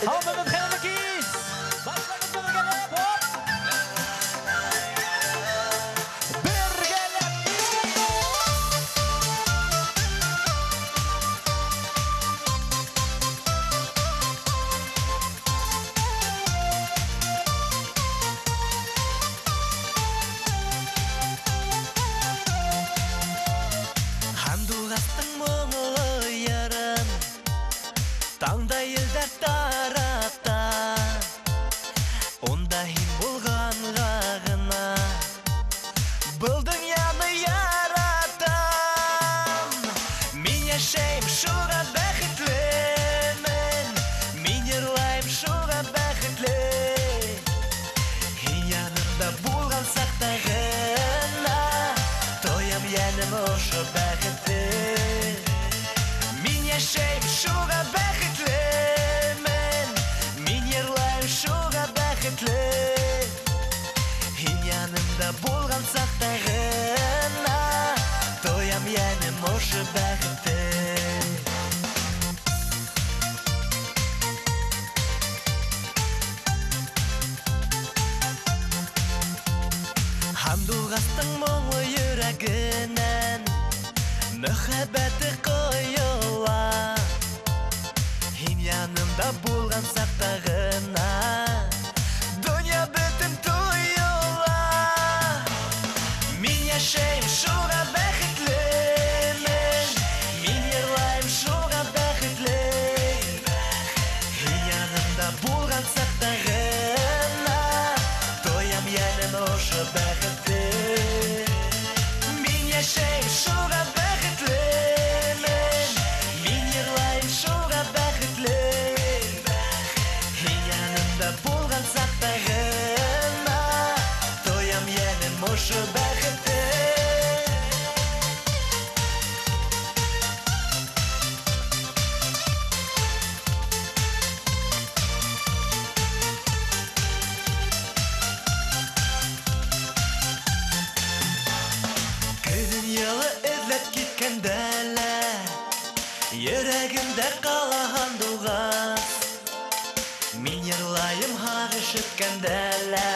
Hamının Helmekis. Başlangıçta birgelep hop. Birgelep. Handugastың мұңы ярын Таңда елдер тарата Онда хин болғанға ғына Бұл дүнияны яратам Мен яшайым шуға бәхітлімін Мен ерлайым шуға бәхітлі Хин янымда болған сақтағына Тоям яным ошы бәхітті Мен яшайым шуға бәхітлімін Мен ерлайым шуға бәхітлі Хин янымда болған сақтағына Тоям яным ошы бәхітті Handugastың мұңы жүрегінен Мөхәббәті қойыла Хин янымда болған сақтағына Дүния бітім тойыла Мен яшайым шуға бәхітлімін Мен ерлайым шуға бәхітлі Хин янымда болған сақтағына Тоям яным ошы бәхітті Мен яшайым шуға бәхітлімін Мен ерлайым шуға бәхітлі Хин янымда болған сақтағына Тоям яным ошы бәхітті Дүниялы эзләп киткәндәлә Йөрәгемдә кала Handugас Мин йырлайым һағыш иткәндәлә